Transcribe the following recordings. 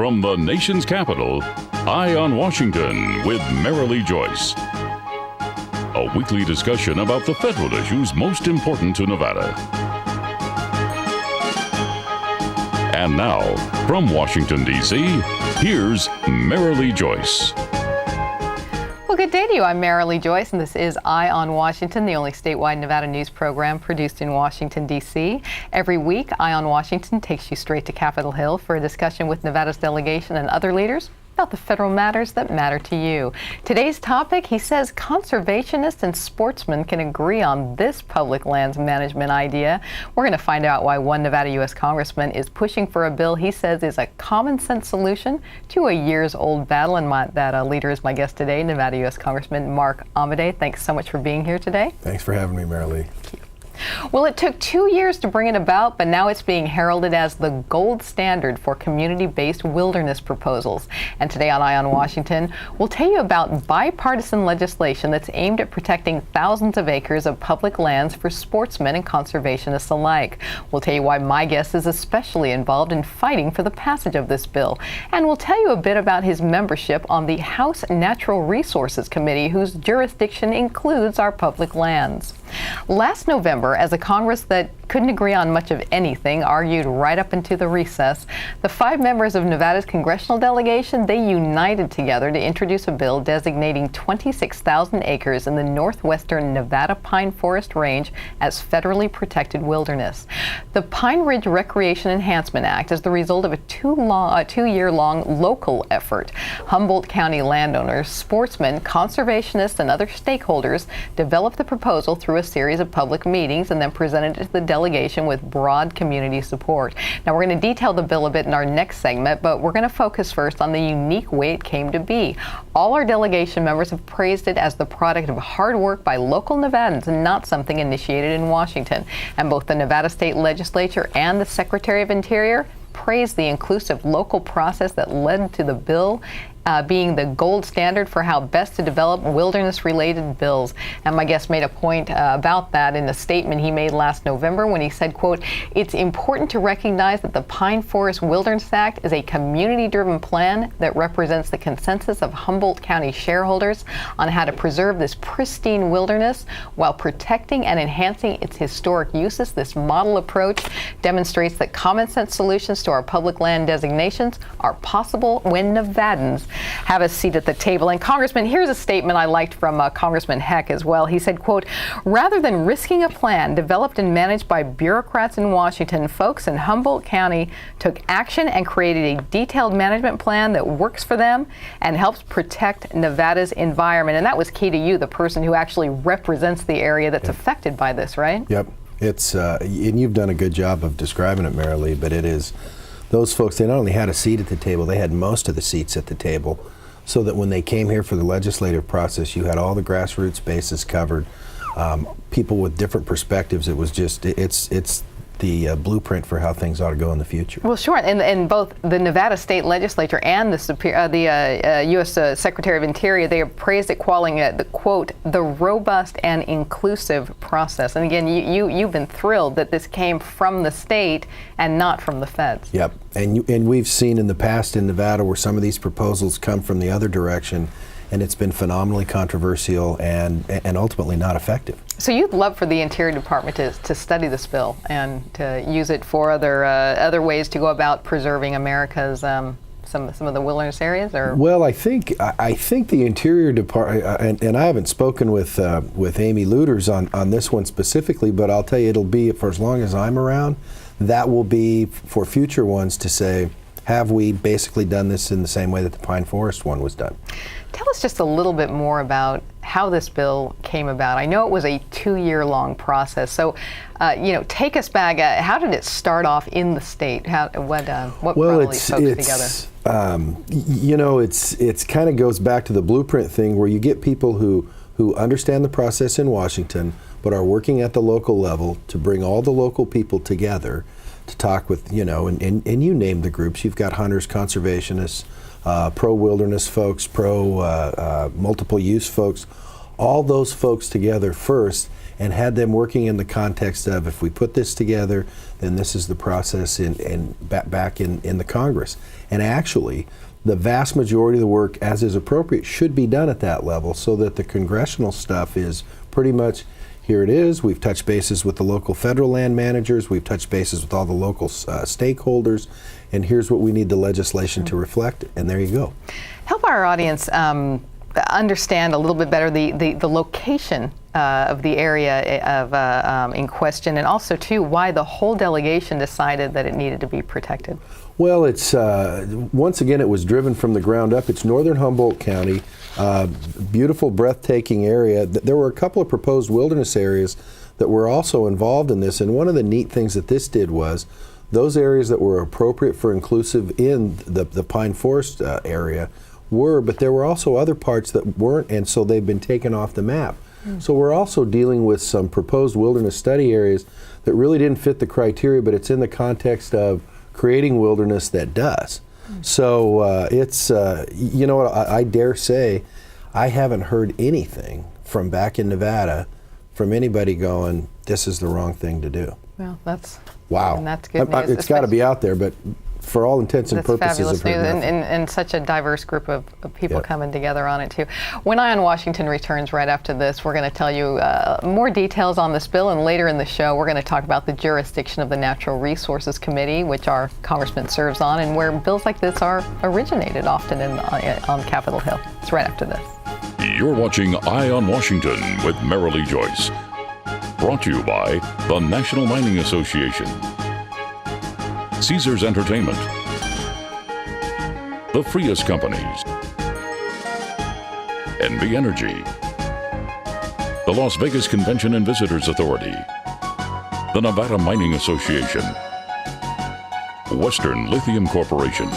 From the nation's capital, Eye on Washington with Marilee Joyce. A weekly discussion about the federal issues most important to Nevada. And now, from Washington, D.C., here's Marilee Joyce. Well, good day to you. I'm Marilee Joyce, and this is Eye on Washington, the only statewide Nevada news program produced in Washington, D.C. Every week, Eye on Washington takes you straight to Capitol Hill for a discussion with Nevada's delegation and other leaders about the federal matters that matter to you. Today's topic, he says conservationists and sportsmen can agree on this public lands management idea. We're going to find out why one Nevada U.S. congressman is pushing for a bill he says is a common sense solution to a years-old battle. And that leader is my guest today, Nevada U.S. Congressman Mark Amodei. Thanks so much for being here today. Thanks for having me, Marilee. Thank you. Well, it took 2 years to bring it about, but now it's being heralded as the gold standard for community-based wilderness proposals. And today on Eye on Washington, we'll tell you about bipartisan legislation that's aimed at protecting thousands of acres of public lands for sportsmen and conservationists alike. We'll tell you why my guest is especially involved in fighting for the passage of this bill. And we'll tell you a bit about his membership on the House Natural Resources Committee, whose jurisdiction includes our public lands. Last November, as a Congress that couldn't agree on much of anything, argued right up into the recess, the 5 members of Nevada's congressional delegation, they united together to introduce a bill designating 26,000 acres in the northwestern Nevada Pine Forest Range as federally protected wilderness. The Pine Ridge Recreation Enhancement Act is the result of a 2-year-long local effort. Humboldt County landowners, sportsmen, conservationists, and other stakeholders developed the proposal through a series of public meetings and then presented it to the delegation with broad community support. Now, we're going to detail the bill a bit in our next segment, but we're going to focus first on the unique way it came to be. All our delegation members have praised it as the product of hard work by local Nevadans and not something initiated in Washington. And both the Nevada State Legislature and the Secretary of Interior praised the inclusive local process that led to the bill being the gold standard for how best to develop wilderness-related bills. And my guest made a point about that in a statement he made last November when he said, quote, "It's important to recognize that the Pine Forest Wilderness Act is a community-driven plan that represents the consensus of Humboldt County shareholders on how to preserve this pristine wilderness while protecting and enhancing its historic uses. This model approach demonstrates that common-sense solutions to our public land designations are possible when Nevadans have a seat at the table." And Congressman, here's a statement I liked from Congressman Heck as well. He said, quote, "Rather than risking a plan developed and managed by bureaucrats in Washington, folks in Humboldt County took action and created a detailed management plan that works for them and helps protect Nevada's environment." And that was key to you, the person who actually represents the area that's affected by this, right? Yep. It's and you've done a good job of describing it, Marilee, but it is those folks, they not only had a seat at the table, they had most of the seats at the table, so that when they came here for the legislative process, you had all the grassroots bases covered, people with different perspectives. It was just, it's the blueprint for how things ought to go in the future. Well, sure, and both the Nevada State Legislature and the U.S. Secretary of Interior, they have praised it, calling it the quote, "the robust and inclusive process." And again, you've been thrilled that this came from the state and not from the feds. Yep, and we've seen in the past in Nevada where some of these proposals come from the other direction, and it's been phenomenally controversial and ultimately not effective. So you'd love for the Interior Department to study this bill and to use it for other ways to go about preserving America's some of the wilderness areas, or? Well, I think the Interior Department, and I haven't spoken with Amy Luters on this one specifically, but I'll tell you, it'll be for as long as I'm around. That will be for future ones to say, have we basically done this in the same way that the Pine Forest one was done? Tell us just a little bit more about how this bill came about. I know it was a 2-year-long process. So, take us back. How did it start off in the state? What brought all these folks together? It's kind of goes back to the blueprint thing, where you get people who understand the process in Washington, but are working at the local level to bring all the local people together to talk with, and you name the groups. You've got hunters, conservationists, pro-wilderness folks, pro-multiple use folks, all those folks together first and had them working in the context of, if we put this together, then this is the process back in the Congress. And actually, the vast majority of the work, as is appropriate, should be done at that level, so that the congressional stuff is pretty much, here it is. We've touched bases with the local federal land managers. We've touched bases with all the local stakeholders. And here's what we need the legislation to reflect. And there you go. Help our audience understand a little bit better the location of the area in question, and also, too, why the whole delegation decided that it needed to be protected. Well, it's once again, it was driven from the ground up. It's northern Humboldt County, beautiful, breathtaking area. There were a couple of proposed wilderness areas that were also involved in this, and one of the neat things that this did was those areas that were appropriate for inclusive in the pine forest area were, but there were also other parts that weren't, and so they've been taken off the map. So we're also dealing with some proposed wilderness study areas that really didn't fit the criteria, but it's in the context of creating wilderness that does. So it's, you know what, I dare say, I haven't heard anything from back in Nevada from anybody going, this is the wrong thing to do. Well, that's wow. And that's good news. It's got to be out there, but for all intents and purposes, fabulous news, and such a diverse group of people coming together on it too. When Eye on Washington returns right after this, we're going to tell you more details on this bill, and later in the show, we're going to talk about the jurisdiction of the Natural Resources Committee, which our congressman serves on, and where bills like this are originated often on Capitol Hill. It's right after this. You're watching Eye on Washington with Marilee Joyce. Brought to you by the National Mining Association, Caesars Entertainment, the Frias Companies, NV Energy, the Las Vegas Convention and Visitors Authority, the Nevada Mining Association, Western Lithium Corporation,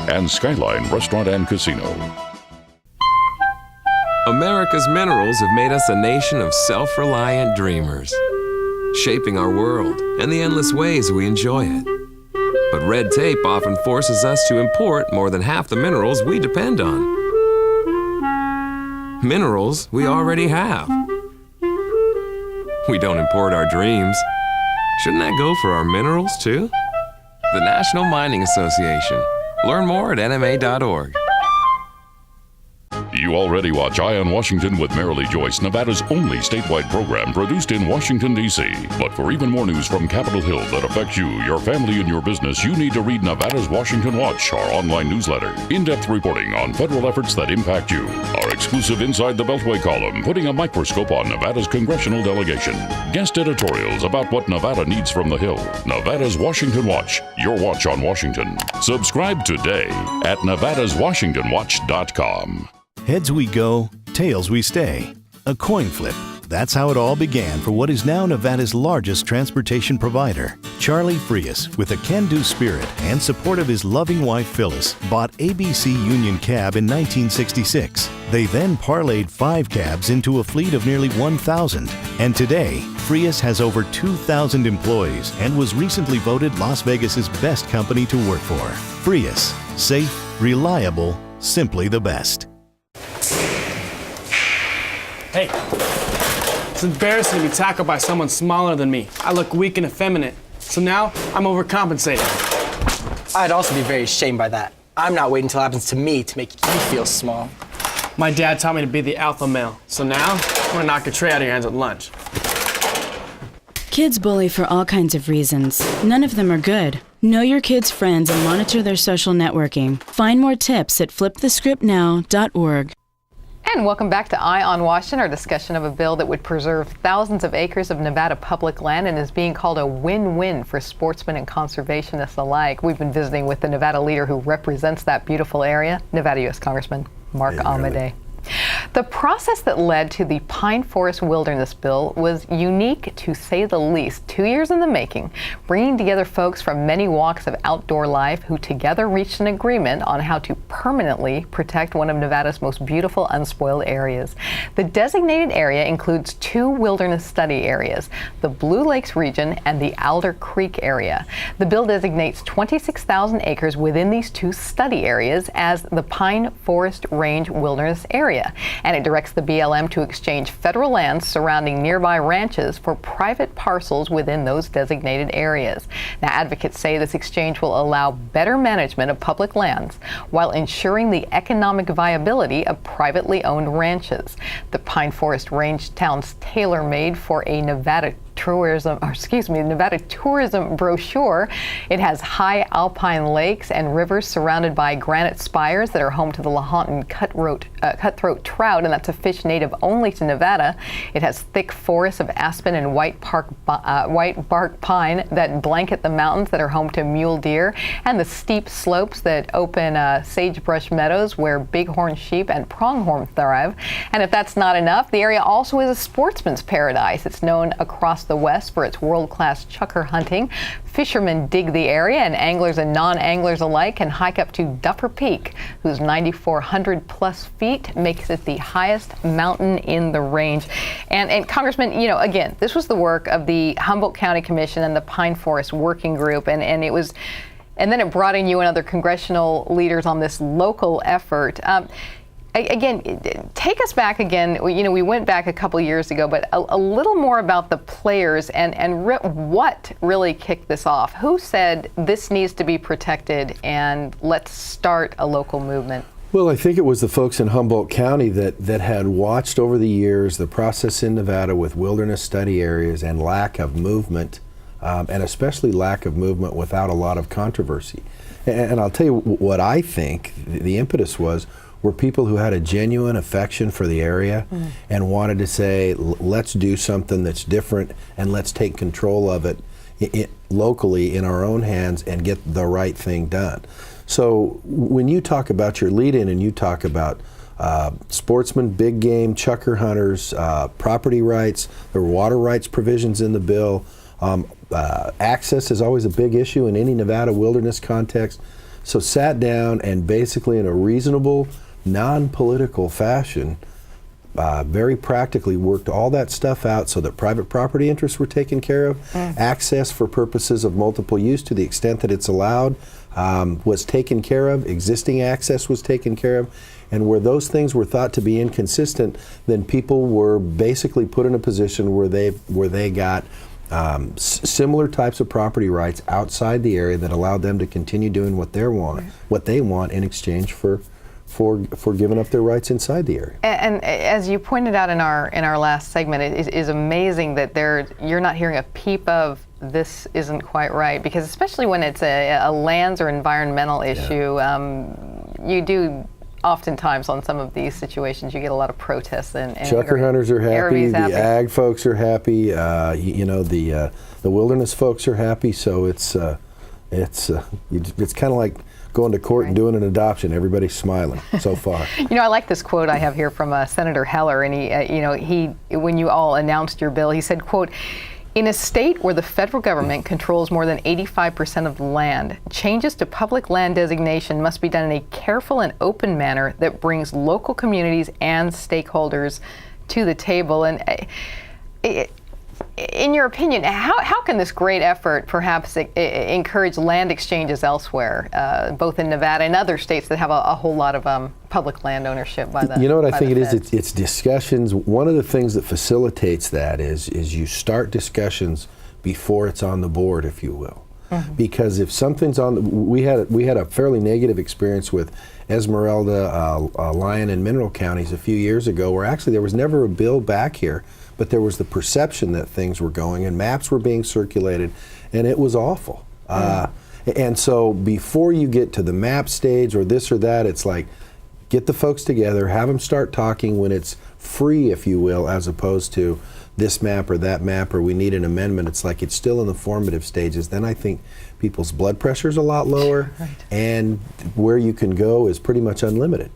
and Skyline Restaurant and Casino. America's minerals have made us a nation of self-reliant dreamers, shaping our world and the endless ways we enjoy it. But red tape often forces us to import more than half the minerals we depend on. Minerals we already have. We don't import our dreams. Shouldn't that go for our minerals, too? The National Mining Association. Learn more at nma.org. You already watch Eye on Washington with Marilee Joyce, Nevada's only statewide program produced in Washington, D.C. But for even more news from Capitol Hill that affects you, your family, and your business, you need to read Nevada's Washington Watch, our online newsletter. In-depth reporting on federal efforts that impact you. Our exclusive Inside the Beltway column, putting a microscope on Nevada's congressional delegation. Guest editorials about what Nevada needs from the Hill. Nevada's Washington Watch, your watch on Washington. Subscribe today at nevadaswashingtonwatch.com. Heads we go, tails we stay. A coin flip. That's how it all began for what is now Nevada's largest transportation provider. Charlie Frias, with a can-do spirit and support of his loving wife Phyllis, bought ABC Union Cab in 1966. They then parlayed 5 cabs into a fleet of nearly 1,000. And today, Frias has over 2,000 employees and was recently voted Las Vegas's best company to work for. Frias, safe, reliable, simply the best. Hey, it's embarrassing to be tackled by someone smaller than me. I look weak and effeminate, so now I'm overcompensating. I'd also be very ashamed by that. I'm not waiting until it happens to me to make you feel small. My dad taught me to be the alpha male, so now I'm gonna knock a tray out of your hands at lunch. Kids bully for all kinds of reasons. None of them are good. Know your kids' friends and monitor their social networking. Find more tips at flipthescriptnow.org. And welcome back to Eye on Washington, our discussion of a bill that would preserve thousands of acres of Nevada public land and is being called a win-win for sportsmen and conservationists alike. We've been visiting with the Nevada leader who represents that beautiful area, Nevada U.S. Congressman Mark Amodei. The process that led to the Pine Forest Wilderness Bill was unique, to say the least. 2 years in the making, bringing together folks from many walks of outdoor life who together reached an agreement on how to permanently protect one of Nevada's most beautiful unspoiled areas. The designated area includes 2 wilderness study areas, the Blue Lakes region and the Alder Creek area. The bill designates 26,000 acres within these 2 study areas as the Pine Forest Range Wilderness Area. and it directs the BLM to exchange federal lands surrounding nearby ranches for private parcels within those designated areas. Now, advocates say this exchange will allow better management of public lands while ensuring the economic viability of privately owned ranches. The Pine Forest Range sounds tailor-made for a Nevada tourism brochure. It has high alpine lakes and rivers surrounded by granite spires that are home to the Lahontan cutthroat trout, and that's a fish native only to Nevada. It has thick forests of aspen and white bark pine that blanket the mountains that are home to mule deer, and the steep slopes that open sagebrush meadows where bighorn sheep and pronghorn thrive. And if that's not enough, the area also is a sportsman's paradise. It's known across the West for its world-class chukar hunting. Fishermen dig the area, and anglers and non-anglers alike can hike up to Duffer Peak, whose 9,400 plus feet makes it the highest mountain in the range. And Congressman, again, this was the work of the Humboldt County Commission and the Pine Forest Working Group, and then it brought in you and other congressional leaders on this local effort. Again, take us back again. We went back a couple years ago, but a little more about the players and what really kicked this off. Who said this needs to be protected and let's start a local movement? Well, I think it was the folks in Humboldt County that had watched over the years the process in Nevada with wilderness study areas and lack of movement, and especially lack of movement without a lot of controversy. And I'll tell you what I think the impetus were people who had a genuine affection for the area and wanted to say, let's do something that's different and let's take control of it locally in our own hands and get the right thing done. So when you talk about your lead-in and you talk about sportsmen, big game, chukar hunters, property rights, there were water rights provisions in the bill. Access is always a big issue in any Nevada wilderness context. So sat down and basically in a reasonable, non-political fashion, very practically worked all that stuff out so that private property interests were taken care of. Access for purposes of multiple use to the extent that it's allowed was taken care of. Existing access was taken care of. And where those things were thought to be inconsistent, then people were basically put in a position where they got similar types of property rights outside the area that allowed them to continue doing what they want in exchange for giving up their rights inside the area. And as you pointed out in our last segment, it is amazing that you're not hearing a peep of this isn't quite right, because especially when it's a lands or environmental issue, you do. Oftentimes on some of these situations, you get a lot of protests and chukar hunters are happy, the ag folks are happy, the wilderness folks are happy. So it's kind of like going to court and doing an adoption. Everybody's smiling so far. I like this quote I have here from Senator Heller, and he when you all announced your bill, he said, quote, "In a state where the federal government controls more than 85% of the land, changes to public land designation must be done in a careful and open manner that brings local communities and stakeholders to the table." And in your opinion, how can this great effort perhaps encourage land exchanges elsewhere, both in Nevada and other states that have a whole lot of public land ownership by the You know what I think it feds? is? It's discussions. One of the things that facilitates that is you start discussions before it's on the board, if you will. Because if something's on, we had a fairly negative experience with Esmeralda, Lyon, and Mineral counties a few years ago, where actually there was never a bill back here, but there was the perception that things were going, and maps were being circulated, and it was awful. And so before you get to the map stage or this or that, it's like, get the folks together, have them start talking when it's free, if you will, as opposed to this map or that map, or we need an amendment. It's like it's still in the formative stages. Then I think people's blood pressure is a lot lower, and where you can go is pretty much unlimited.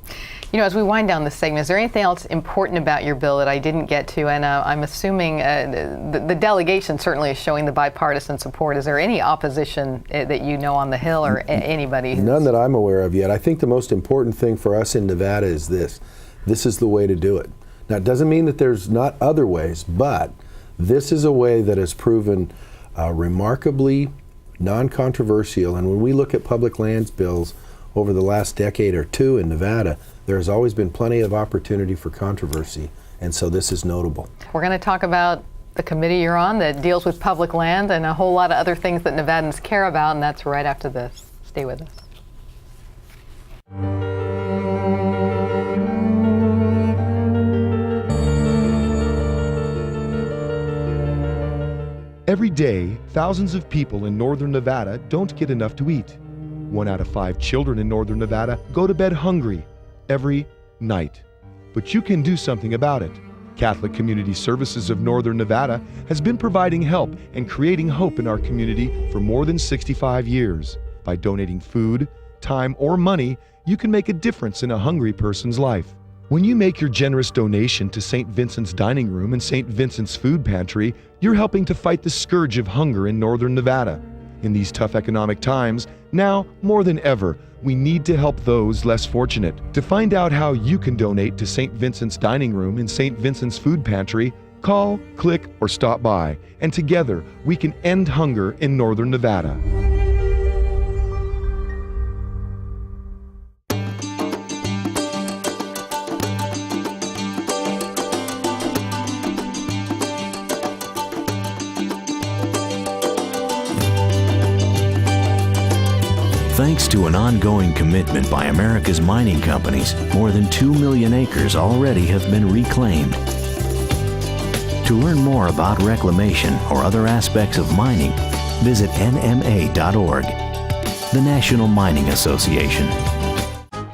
As we wind down this segment, is there anything else important about your bill that I didn't get to? And I'm assuming the delegation certainly is showing the bipartisan support. Is there any opposition that you know on the Hill or anybody? None that I'm aware of yet. I think the most important thing for us in Nevada is this. This is the way to do it. Now, it doesn't mean that there's not other ways, but this is a way that has proven remarkably non-controversial. And when we look at public lands bills over the last decade or two in Nevada, there has always been plenty of opportunity for controversy, and so this is notable. We're going to talk about the committee you're on that deals with public land and a whole lot of other things that Nevadans care about, and that's right after this. Stay with us. Every day, thousands of people in northern Nevada don't get enough to eat. 1 out of 5 children in northern Nevada go to bed hungry every night. But you can do something about it. Catholic Community Services of Northern Nevada has been providing help and creating hope in our community for more than 65 years. By donating food, time, or money, you can make a difference in a hungry person's life. When you make your generous donation to St. Vincent's Dining Room and St. Vincent's Food Pantry, you're helping to fight the scourge of hunger in northern Nevada. In these tough economic times, now more than ever, we need to help those less fortunate. To find out how you can donate to St. Vincent's Dining Room and St. Vincent's Food Pantry, call, click, or stop by, and together we can end hunger in northern Nevada. Thanks to an ongoing commitment by America's mining companies, more than 2 million acres already have been reclaimed. To learn more about reclamation or other aspects of mining, visit nma.org, the National Mining Association.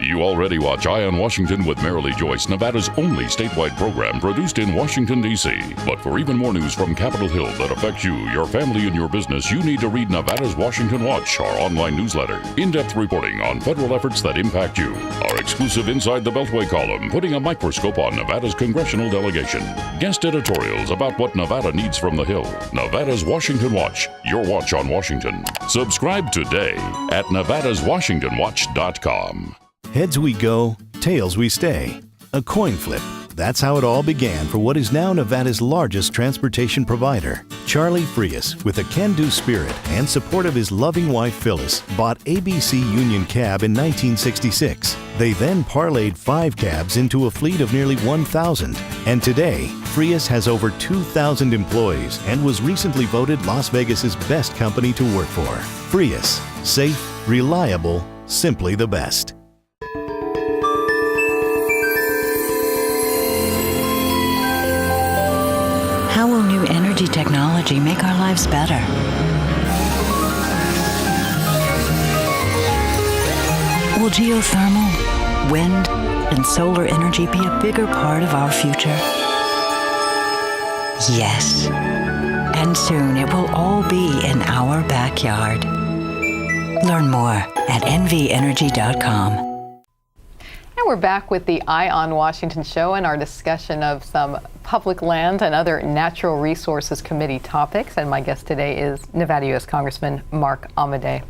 You already watch Eye on Washington with Marilee Joyce, Nevada's only statewide program produced in Washington, D.C. But for even more news from Capitol Hill that affects you, your family, and your business, you need to read Nevada's Washington Watch, our online newsletter. In-depth reporting on federal efforts that impact you. Our exclusive Inside the Beltway column, putting a microscope on Nevada's congressional delegation. Guest editorials about what Nevada needs from the Hill. Nevada's Washington Watch, your watch on Washington. Subscribe today at nevadaswashingtonwatch.com. Heads we go, tails we stay. A coin flip. That's how it all began for what is now Nevada's largest transportation provider. Charlie Frias, with a can-do spirit and support of his loving wife Phyllis, bought ABC Union Cab in 1966. They then parlayed 5 cabs into a fleet of nearly 1,000. And today, Frias has over 2,000 employees and was recently voted Las Vegas's best company to work for. Frias, safe, reliable, simply the best. How will new energy technology make our lives better? Will geothermal, wind, and solar energy be a bigger part of our future? Yes. And soon it will all be in our backyard. Learn more at nvenergy.com. And we're back with the Eye on Washington show and our discussion of some public land and other natural resources committee topics. And my guest today is Nevada U.S. Congressman Mark Amodei.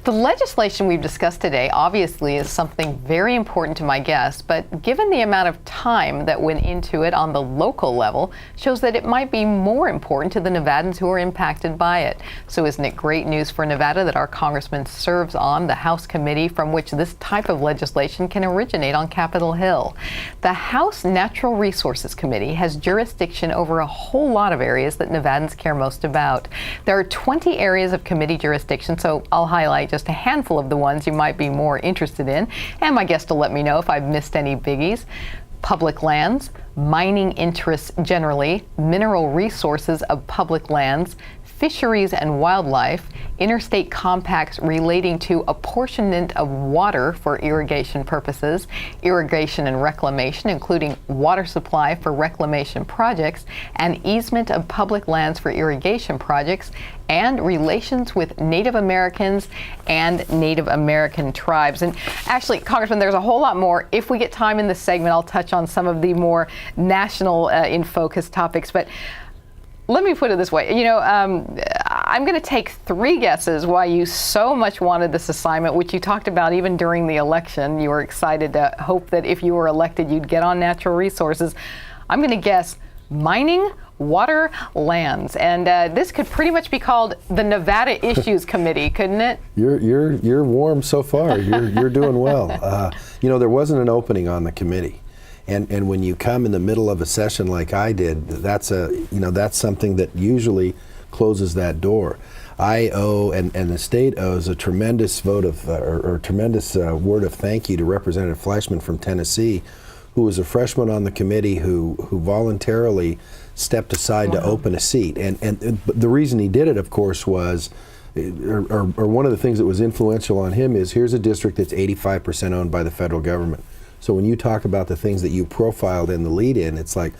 The legislation we've discussed today obviously is something very important to my guest, but given the amount of time that went into it on the local level, shows that it might be more important to the Nevadans who are impacted by it. So isn't it great news for Nevada that our congressman serves on the House committee from which this type of legislation can originate on Capitol Hill? The House Natural Resources Committee has jurisdiction over a whole lot of areas that Nevadans care most about. There are 20 areas of committee jurisdiction, so I'll highlight just a handful of the ones you might be more interested in, and my guest will let me know if I've missed any biggies. Public lands, mining interests generally, mineral resources of public lands, fisheries and wildlife, interstate compacts relating to apportionment of water for irrigation purposes, irrigation and reclamation, including water supply for reclamation projects, and easement of public lands for irrigation projects, and relations with Native Americans and Native American tribes. And actually, Congressman, there's a whole lot more. If we get time in this segment, I'll touch on some of the more national in focus topics. But let me put it this way. I'm going to take 3 guesses why you so much wanted this assignment, which you talked about even during the election. You were excited to hope that if you were elected, you'd get on natural resources. I'm going to guess mining, water, lands. And this could pretty much be called the Nevada Issues Committee, couldn't it? You're warm so far. You're doing well. There wasn't an opening on the committee. And when you come in the middle of a session like I did, that's something that usually closes that door. I owe, and the state owes, a tremendous vote of, or tremendous word of thank you to Representative Fleischman from Tennessee, who was a freshman on the committee who voluntarily stepped aside to open a seat. And the reason he did it, of course, was, or one of the things that was influential on him is, here's a district that's 85% owned by the federal government. So when you talk about the things that you profiled in the lead-in, it's like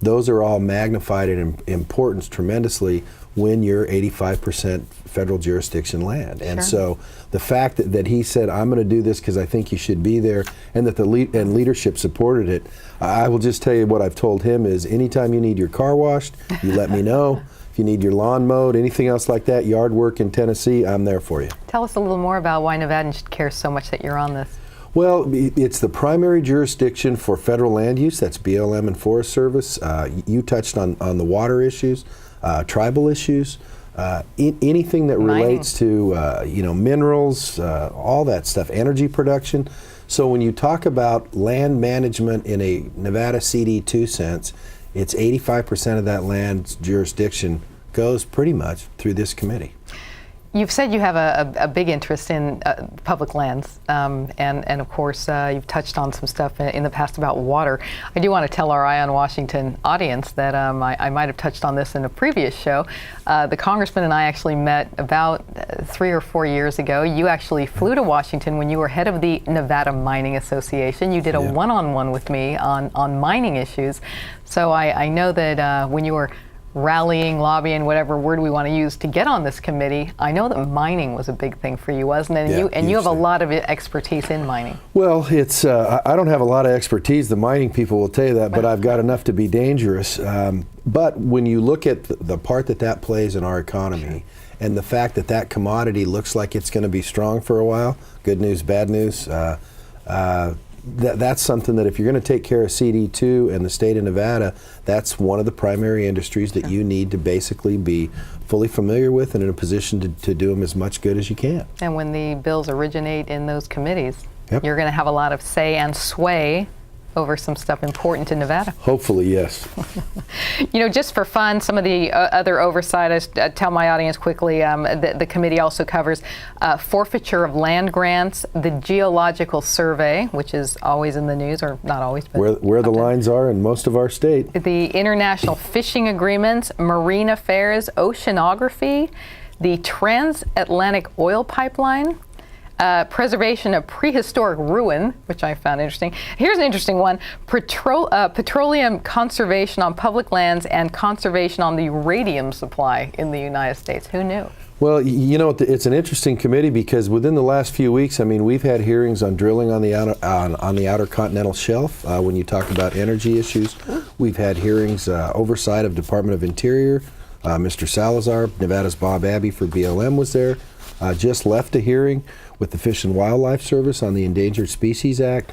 those are all magnified in importance tremendously when you're 85% federal jurisdiction land. And so the fact that he said, I'm going to do this because I think you should be there, and that the leadership supported it, I will just tell you what I've told him is, anytime you need your car washed, you let me know. If you need your lawn mowed, anything else like that, yard work in Tennessee, I'm there for you. Tell us a little more about why Nevadans should care so much that you're on this. Well, it's the primary jurisdiction for federal land use. That's BLM and Forest Service. You touched on the water issues, tribal issues, anything that relates to minerals, all that stuff, energy production. So when you talk about land management in a Nevada CD2 sense, it's 85% of that land's jurisdiction goes pretty much through this committee. You've said you have a big interest in public lands, and of course you've touched on some stuff in the past about water. I do want to tell our Eye on Washington audience that I might have touched on this in a previous show. The congressman and I actually met about 3 or 4 years ago. You actually flew to Washington when you were head of the Nevada Mining Association. You did a one-on-one with me on mining issues. So I know that when you were rallying, lobbying, whatever word we want to use to get on this committee, I know that mining was a big thing for you, wasn't it? And you have a lot of expertise in mining. Well, it's I don't have a lot of expertise. The mining people will tell you that, but I've got enough to be dangerous. But when you look at the part that plays in our economy, and the fact that commodity looks like it's going to be strong for a while, good news, bad news, that's something that if you're going to take care of CD2 and the state of Nevada, that's one of the primary industries that you need to basically be fully familiar with and in a position to do them as much good as you can. And when the bills originate in those committees, you're going to have a lot of say and sway over some stuff important to Nevada. Hopefully, yes. Just for fun, some of the other oversight, I tell my audience quickly, the committee also covers forfeiture of land grants, the geological survey, which is always in the news, or not always, but where the lines are in most of our state. The international fishing agreements, marine affairs, oceanography, the transatlantic oil pipeline, preservation of prehistoric ruin, which I found interesting. Here's an interesting one. Petroleum conservation on public lands and conservation on the uranium supply in the United States. Who knew? Well, it's an interesting committee because within the last few weeks, we've had hearings on drilling on the outer continental shelf. When you talk about energy issues, we've had hearings, oversight of Department of Interior. Mr. Salazar, Nevada's Bob Abbey for BLM was there. Just left a hearing with the Fish and Wildlife Service on the Endangered Species Act,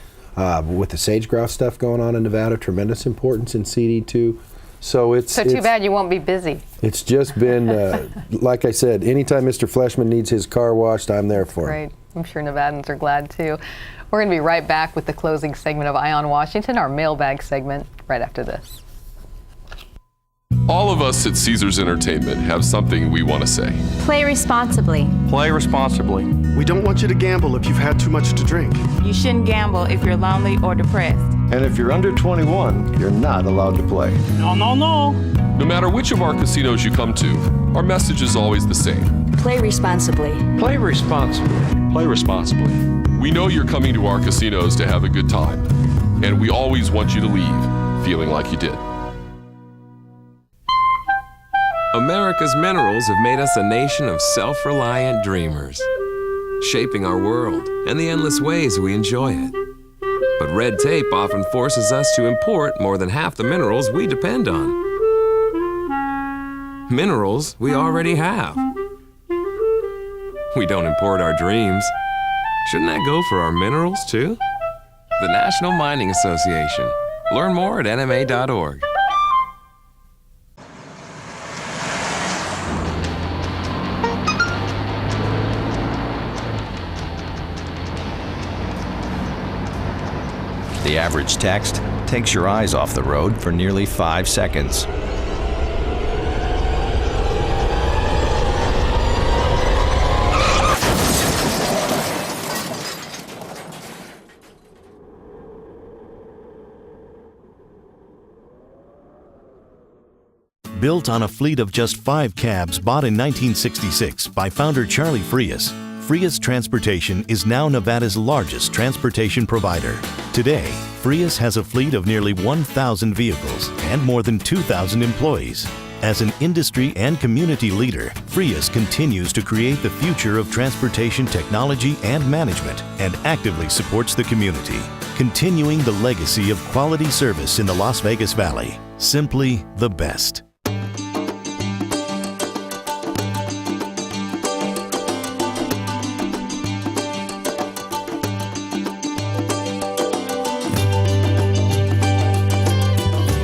with the sage-grouse stuff going on in Nevada, tremendous importance in CD2. So too bad you won't be busy. It's just been, like I said, anytime Mr. Fleischman needs his car washed, I'm there for him. Great. I'm sure Nevadans are glad too. We're going to be right back with the closing segment of Eye on Washington, our mailbag segment, right after this. All of us at Caesars Entertainment have something we want to say. Play responsibly. Play responsibly. We don't want you to gamble if you've had too much to drink. You shouldn't gamble if you're lonely or depressed. And if you're under 21, you're not allowed to play. No. No matter which of our casinos you come to, our message is always the same. Play responsibly. Play responsibly. Play responsibly. We know you're coming to our casinos to have a good time, and we always want you to leave feeling like you did. America's minerals have made us a nation of self-reliant dreamers, shaping our world and the endless ways we enjoy it. But red tape often forces us to import more than half the minerals we depend on. Minerals we already have. We don't import our dreams. Shouldn't that go for our minerals too? The National Mining Association. Learn more at nma.org. The average text takes your eyes off the road for nearly 5 seconds. Built on a fleet of just 5 cabs bought in 1966 by founder Charlie Frias, Frias Transportation is now Nevada's largest transportation provider. Today, Frias has a fleet of nearly 1,000 vehicles and more than 2,000 employees. As an industry and community leader, Frias continues to create the future of transportation technology and management and actively supports the community, continuing the legacy of quality service in the Las Vegas Valley. Simply the best.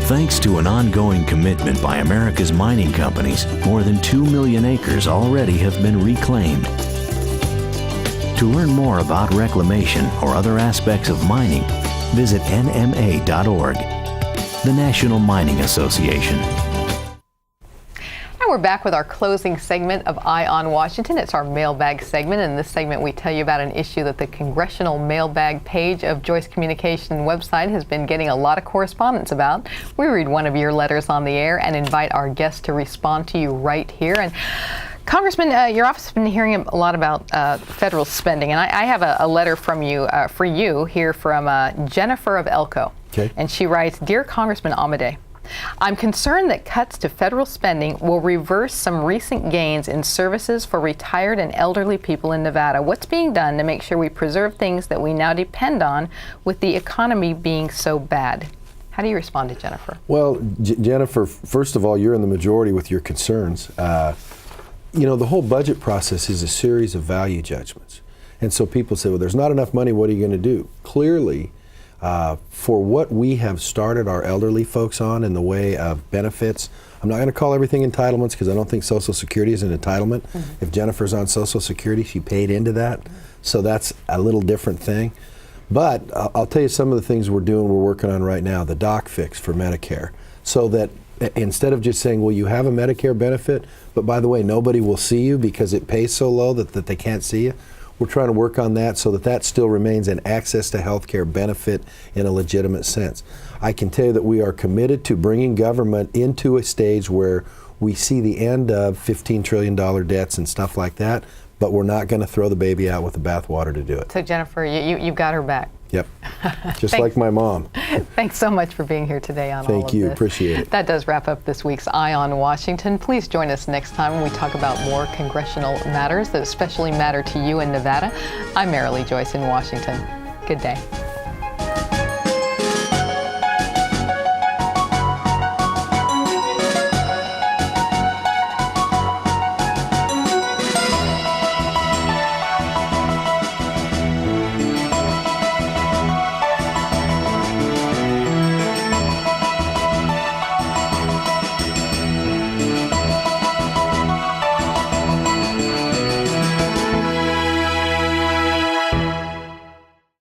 Thanks to an ongoing commitment by America's mining companies, more than 2 million acres already have been reclaimed. To learn more about reclamation or other aspects of mining, visit nma.org, the National Mining Association. We're back with our closing segment of Eye on Washington. It's our mailbag segment. In this segment, we tell you about an issue that the congressional mailbag page of Joyce Communication website has been getting a lot of correspondence about. We read one of your letters on the air and invite our guests to respond to you right here. And Congressman, your office has been hearing a lot about federal spending, and I have a letter from you for you here from Jennifer of Elko. Okay. And she writes, "Dear Congressman Amodei, I'm concerned that cuts to federal spending will reverse some recent gains in services for retired and elderly people in Nevada. What's being done to make sure we preserve things that we now depend on with the economy being so bad?" How do you respond to Jennifer? Well, Jennifer, first of all, you're in the majority with your concerns. You know, the whole budget process is a series of value judgments. And so people say, well, there's not enough money, what are you going to do? Clearly, for what we have started our elderly folks on in the way of benefits, I'm not going to call everything entitlements because I don't think Social Security is an entitlement. Mm-hmm. If Jennifer's on Social Security, she paid into that. So that's a little different thing. But I'll tell you some of the things we're working on right now, the doc fix for Medicare, so that instead of just saying, well, you have a Medicare benefit, but by the way, nobody will see you because it pays so low that they can't see you. We're trying to work on that so that that still remains an access to health care benefit in a legitimate sense. I can tell you that we are committed to bringing government into a stage where we see the end of $15 trillion debts and stuff like that, but we're not going to throw the baby out with the bathwater to do it. So Jennifer, you've got her back. Yep, just like my mom. Thanks so much for being here today on all of this. Thank you, appreciate it. That does wrap up this week's Eye on Washington. Please join us next time when we talk about more congressional matters that especially matter to you in Nevada. I'm Marilee Joyce in Washington. Good day.